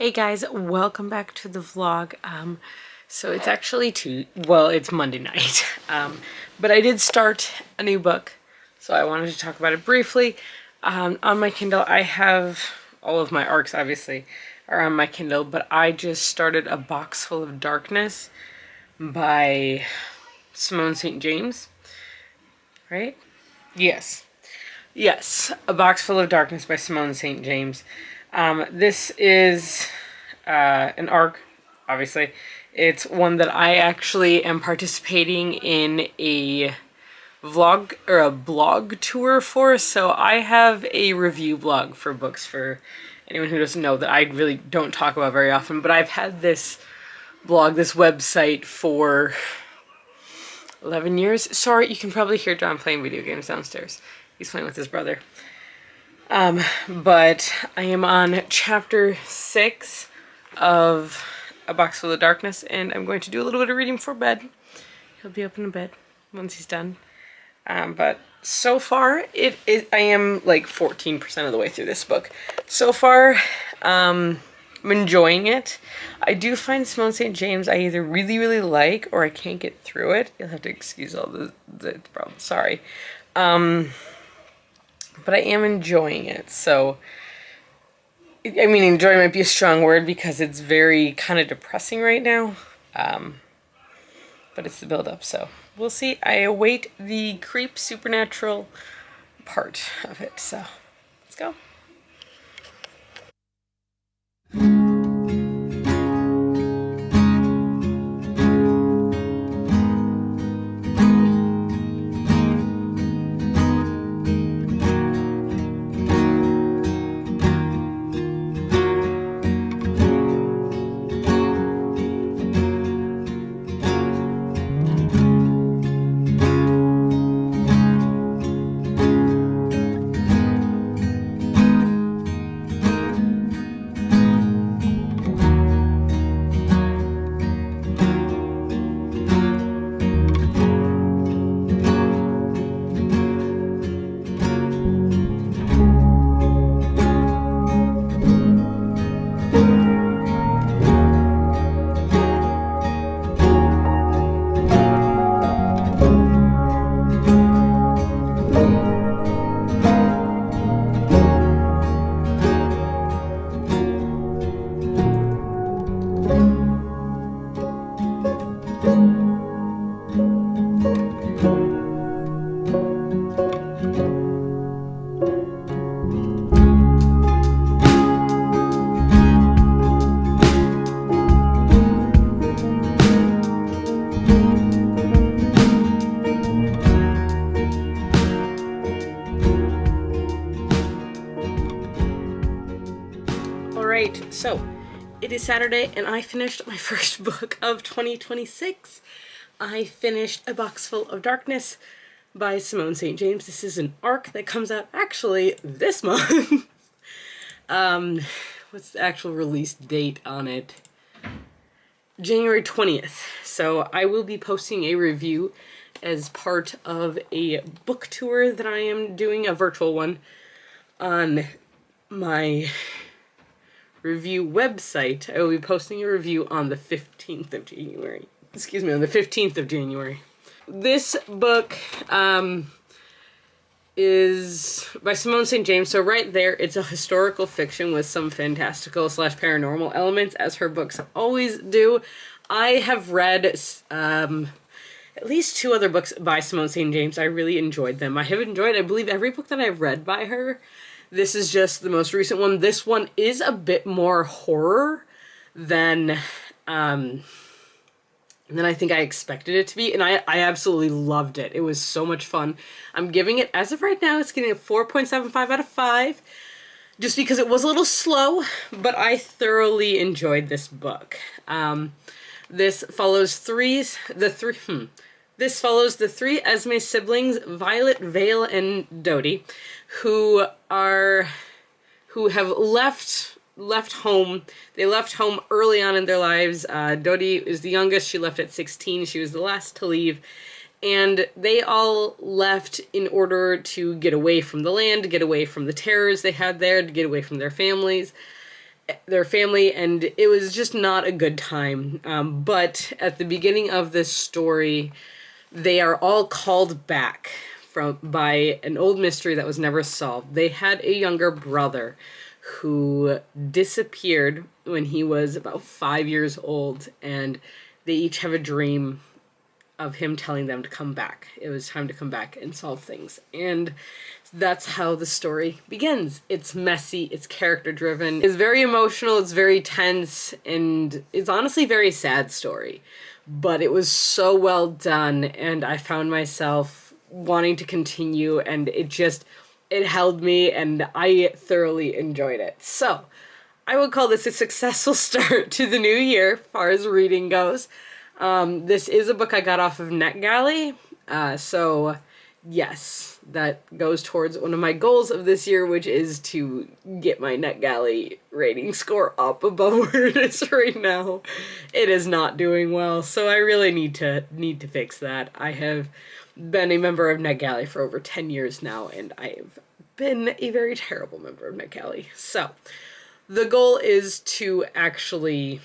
Hey guys, welcome back to the vlog. So it's actually it's Monday night. But I did start a new book, so I wanted to talk about it briefly. On my Kindle, I have all of my ARCs, obviously, are on my Kindle, but I just started A Box Full of Darkness by Simone St. James, right? Yes. Yes, A Box Full of Darkness by Simone St. James. This is an ARC, obviously. It's one that I actually am participating in a vlog or a blog tour for. So I have a review blog for books for anyone who doesn't know that I really don't talk about very often. But I've had this blog, this website for 11 years. Sorry, you can probably hear John playing video games downstairs. He's playing with his brother. But I am on chapter 6 of A Box Full of Darkness, and I'm going to do a little bit of reading for bed. He'll be up in bed once he's done. But so far, I am like 14% of the way through this book. So far, I'm enjoying it. I do find Simone St. James I either really, really like or I can't get through it. You'll have to excuse all the problems. Sorry. But I am enjoying it, so, I mean, enjoy might be a strong word because it's very kind of depressing right now, but it's the build-up, so we'll see. I await the creep supernatural part of it, so let's go. Alright, so it is Saturday and I finished my first book of 2026. I finished A Box Full of Darkness by Simone St. James. This is an ARC that comes out actually this month. What's the actual release date on it? January 20th. So I will be posting a review as part of a book tour that I am doing, a virtual one, on my review website. I will be posting a review on the 15th of January. Excuse me, on the 15th of January. This book is by Simone St. James. So right there, it's a historical fiction with some fantastical / paranormal elements, as her books always do. I have read at least 2 other books by Simone St. James. I really enjoyed them. I have enjoyed, I believe, every book that I've read by her. This is just the most recent one. This one is a bit more horror than I think I expected it to be, and I absolutely loved it. It was so much fun. I'm giving it, as of right now, it's getting a 4.75 out of 5, just because it was a little slow, but I thoroughly enjoyed this book. This follows the three Esme siblings, Violet, Vale, and Dodie, who have left home. They left home early on in their lives. Dodie is the youngest. She left at 16. She was the last to leave. And they all left in order to get away from the land, to get away from the terrors they had there, to get away from their families. their family, and it was just not a good time. But at the beginning of this story, they are all called back by an old mystery that was never solved. They had a younger brother who disappeared when he was about 5 years old, and they each have a dream of him telling them to come back. It was time to come back and solve things. And that's how the story begins. It's messy, it's character driven, it's very emotional, it's very tense, and it's honestly a very sad story. But it was so well done, and I found myself wanting to continue, and it held me, and I thoroughly enjoyed it. So, I would call this a successful start to the new year, as far as reading goes. This is a book I got off of NetGalley, so yes, that goes towards one of my goals of this year, which is to get my NetGalley rating score up above where it is right now. It is not doing well, so I really need to fix that. I have been a member of NetGalley for over 10 years now, and I have been a very terrible member of NetGalley. So, the goal is to actually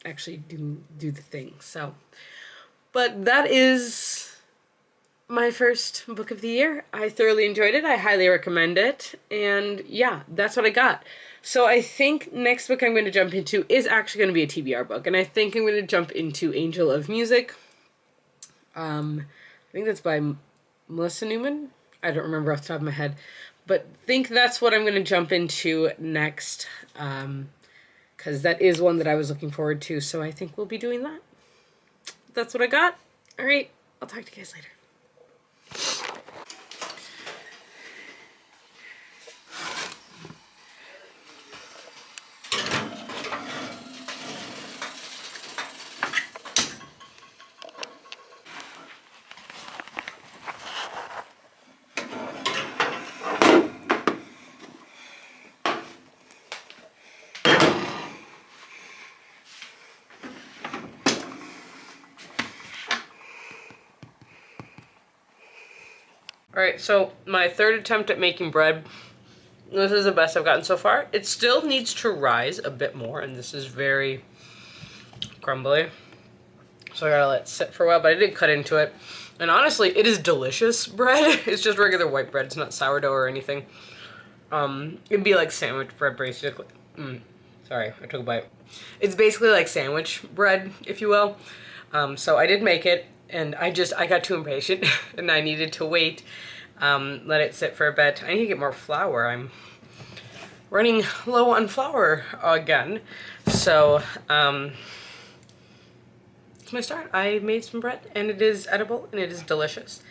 do the thing. So, but that is my first book of the year. I thoroughly enjoyed it. I highly recommend it. And yeah, that's what I got. So I think next book I'm going to jump into is actually going to be a TBR book. And I think I'm going to jump into Angel of Music. I think that's by Melissa Newman. I don't remember off the top of my head. But I think that's what I'm going to jump into next. Because that is one that I was looking forward to. So I think we'll be doing that. That's what I got. All right. I'll talk to you guys later. Alright, so my third attempt at making bread. This is the best I've gotten so far. It still needs to rise a bit more, and this is very crumbly. So I gotta let it sit for a while, but I did cut into it. And honestly, it is delicious bread. It's just regular white bread. It's not sourdough or anything. It'd be like sandwich bread, basically. Sorry, I took a bite. It's basically like sandwich bread, if you will. So I did make it. And I got too impatient, and I needed to wait, let it sit for a bit. I need to get more flour. I'm running low on flour again. So, it's my start. I made some bread, and it is edible, and it is delicious.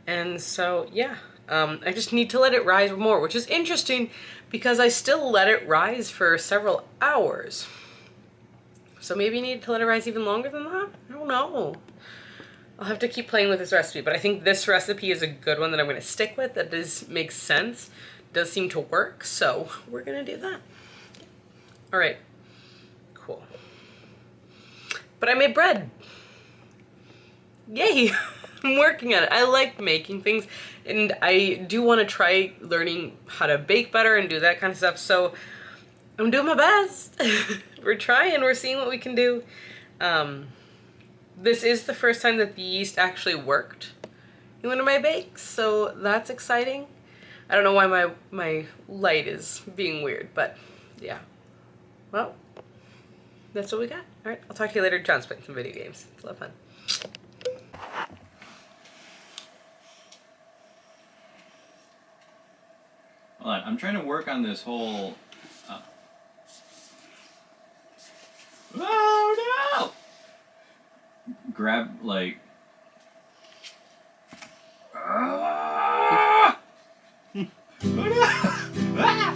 And so, yeah, I just need to let it rise more, which is interesting, because I still let it rise for several hours. So maybe you need to let it rise even longer than that? I don't know. I'll have to keep playing with this recipe, but I think this recipe is a good one that I'm going to stick with. That makes sense. Does seem to work, so we're going to do that. All right. Cool. But I made bread. Yay! I'm working on it. I like making things, and I do want to try learning how to bake better and do that kind of stuff, so I'm doing my best. We're trying. We're seeing what we can do. This is the first time that the yeast actually worked in one of my bakes, so that's exciting. I don't know why my light is being weird, but yeah. Well, that's what we got. All right, I'll talk to you later. John's playing some video games. It's a lot of fun. Hold on, I'm trying to work on this whole... Oh no! Grab, like... Ah! Oh no! Ah!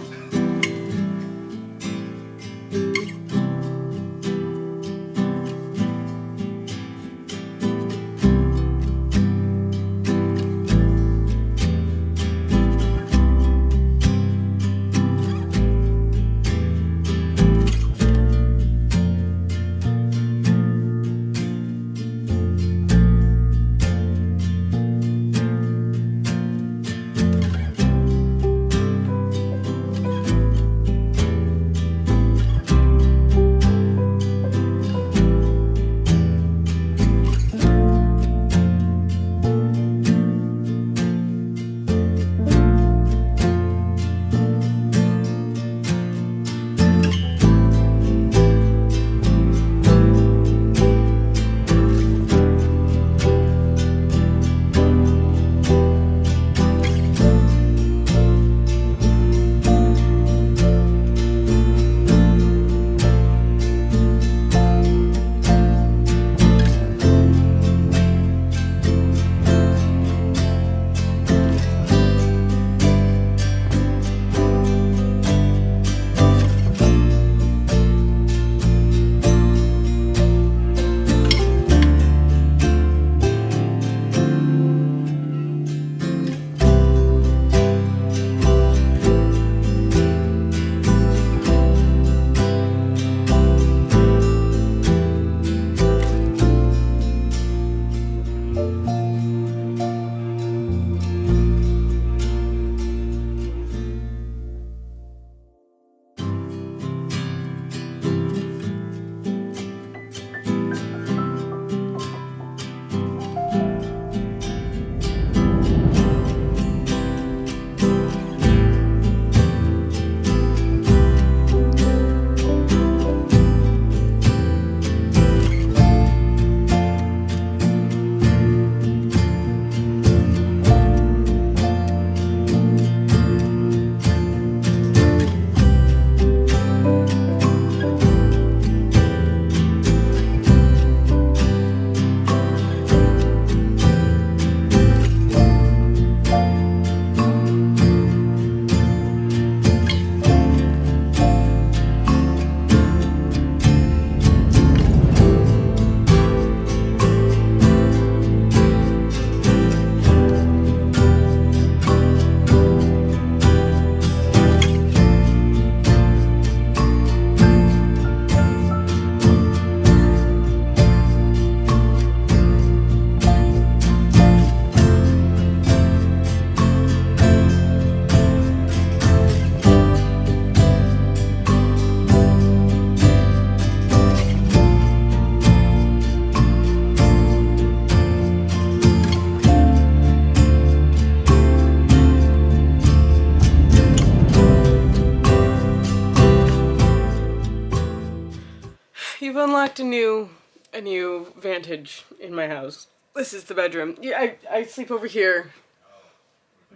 unlocked a new vantage in my house. This is the bedroom. Yeah, I sleep over here.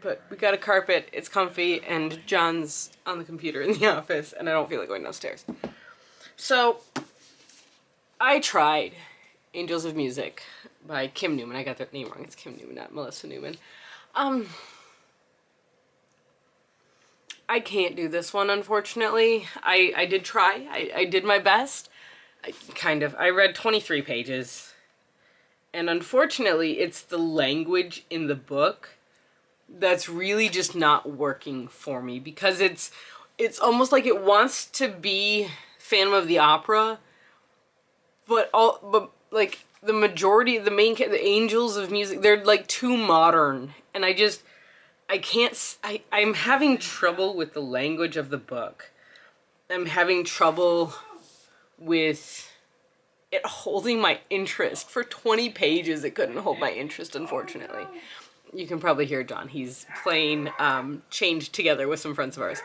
But we got a carpet, it's comfy, and John's on the computer in the office, and I don't feel like going downstairs. So, I tried Angels of Music by Kim Newman. I got their name wrong. It's Kim Newman, not Melissa Newman. I can't do this one, unfortunately. I did try. I did my best. I read 23 pages. And unfortunately, it's the language in the book that's really just not working for me, because it's almost like it wants to be Phantom of the Opera, but like the majority, the Angels of Music, they're like too modern, and I'm having trouble with the language of the book. I'm having trouble with it holding my interest. For 20 pages, it couldn't hold my interest, unfortunately. You can probably hear John. He's playing Chained Together with some friends of ours.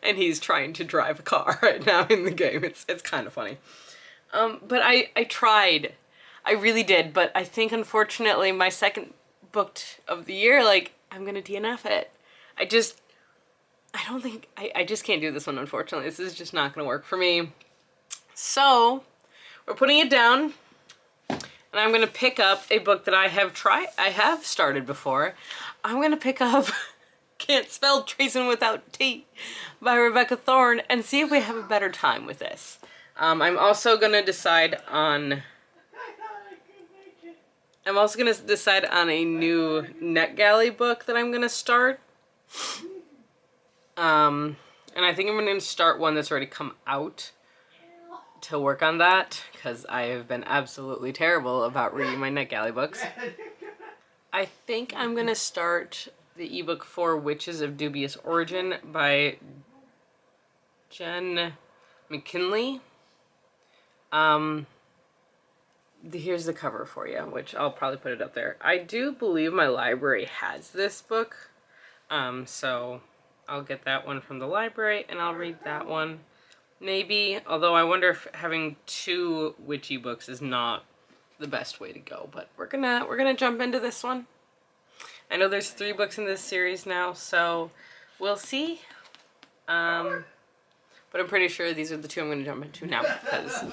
And he's trying to drive a car right now in the game. It's kind of funny. But I tried. I really did. But I think, unfortunately, my second book of the year, like, I'm going to DNF it. I just can't do this one, unfortunately. This is just not going to work for me. So, we're putting it down. And I'm going to pick up a book that I have started before. I'm going to pick up Can't Spell Treason Without T by Rebecca Thorne and see if we have a better time with this. I'm also going to decide on a new NetGalley book that I'm going to start. And I think I'm going to start one that's already come out to work on that, because I have been absolutely terrible about reading my NetGalley books. I think I'm going to start the ebook for Witches of Dubious Origin by Jen McKinley. Here's the cover for you, which I'll probably put it up there. I do believe my library has this book, so I'll get that one from the library and I'll read that one. Maybe, although I wonder if having two witchy books is not the best way to go, but we're gonna jump into this one. I know there's 3 books in this series now, so we'll see. But I'm pretty sure these are the 2 I'm gonna jump into now, because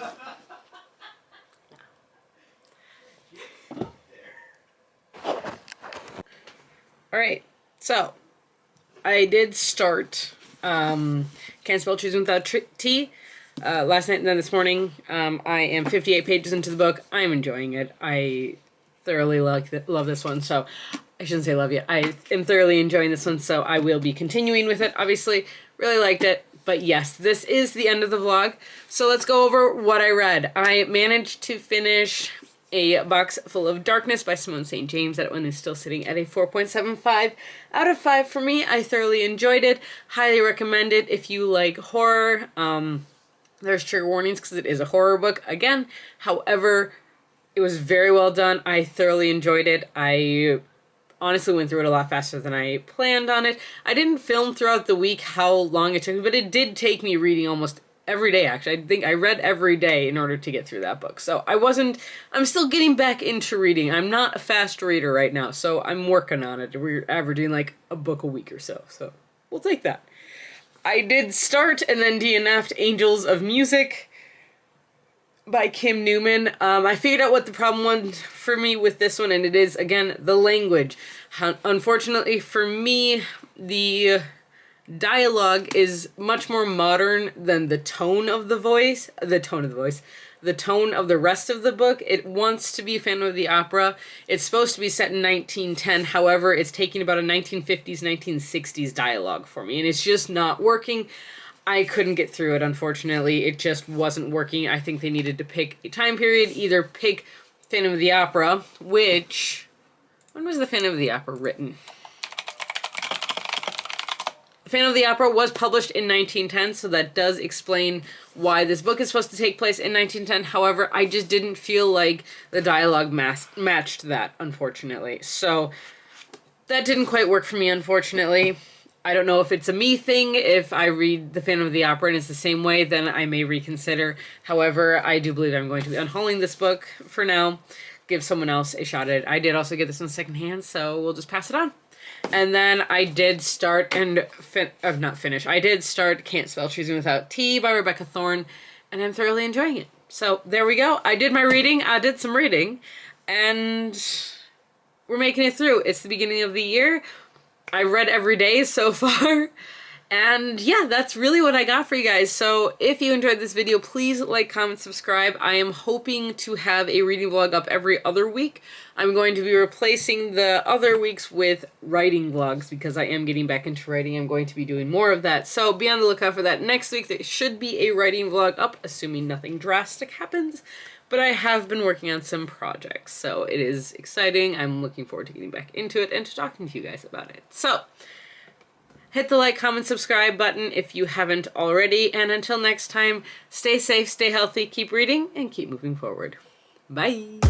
Alright, so I did start Can't Spell Treason Without T last night and then this morning. I am 58 pages into the book. I'm enjoying it. I thoroughly love this one, so I shouldn't say love you. I am thoroughly enjoying this one, so I will be continuing with it. Obviously, really liked it. But yes, this is the end of the vlog. So let's go over what I read. I managed to finish A Box Full of Darkness by Simone St. James. That one is still sitting at a 4.75 out of 5 for me. I thoroughly enjoyed it. Highly recommend it if you like horror. There's trigger warnings because it is a horror book again. However, it was very well done. I thoroughly enjoyed it. I honestly went through it a lot faster than I planned on it. I didn't film throughout the week how long it took me, but it did take me reading almost every day, actually. I think I read every day in order to get through that book. So I'm still getting back into reading. I'm not a fast reader right now, so I'm working on it. We're averaging like a book a week or so we'll take that. I did start and then DNF'd Angels of Music by Kim Newman. I figured out what the problem was for me with this one, and it is, again, the language. Unfortunately for me, the dialogue is much more modern than the tone of the rest of the book. It wants to be Phantom of the Opera. It's supposed to be set in 1910. However, it's taking about a 1950s, 1960s dialogue for me, and it's just not working. I couldn't get through it, unfortunately. It just wasn't working. I think they needed to pick a time period, either pick Phantom of the Opera, which... when was the Phantom of the Opera written? Phantom of the Opera was published in 1910, so that does explain why this book is supposed to take place in 1910. However, I just didn't feel like the dialogue matched that, unfortunately. So that didn't quite work for me, unfortunately. I don't know if it's a me thing. If I read The Phantom of the Opera and it's the same way, then I may reconsider. However, I do believe I'm going to be unhauling this book for now. Give someone else a shot at it. I did also get this one secondhand, so we'll just pass it on. And then I did start not finish. I did start Can't Spell Choosing Without T by Rebecca Thorne, and I'm thoroughly enjoying it. So there we go. I did my reading. I did some reading, and we're making it through. It's the beginning of the year. I read every day so far. And yeah, that's really what I got for you guys. So if you enjoyed this video, please like, comment, subscribe. I am hoping to have a reading vlog up every other week. I'm going to be replacing the other weeks with writing vlogs because I am getting back into writing. I'm going to be doing more of that. So be on the lookout for that next week. There should be a writing vlog up, assuming nothing drastic happens. But I have been working on some projects, so it is exciting. I'm looking forward to getting back into it and to talking to you guys about it. So hit the like, comment, subscribe button if you haven't already. And until next time, stay safe, stay healthy, keep reading, and keep moving forward. Bye!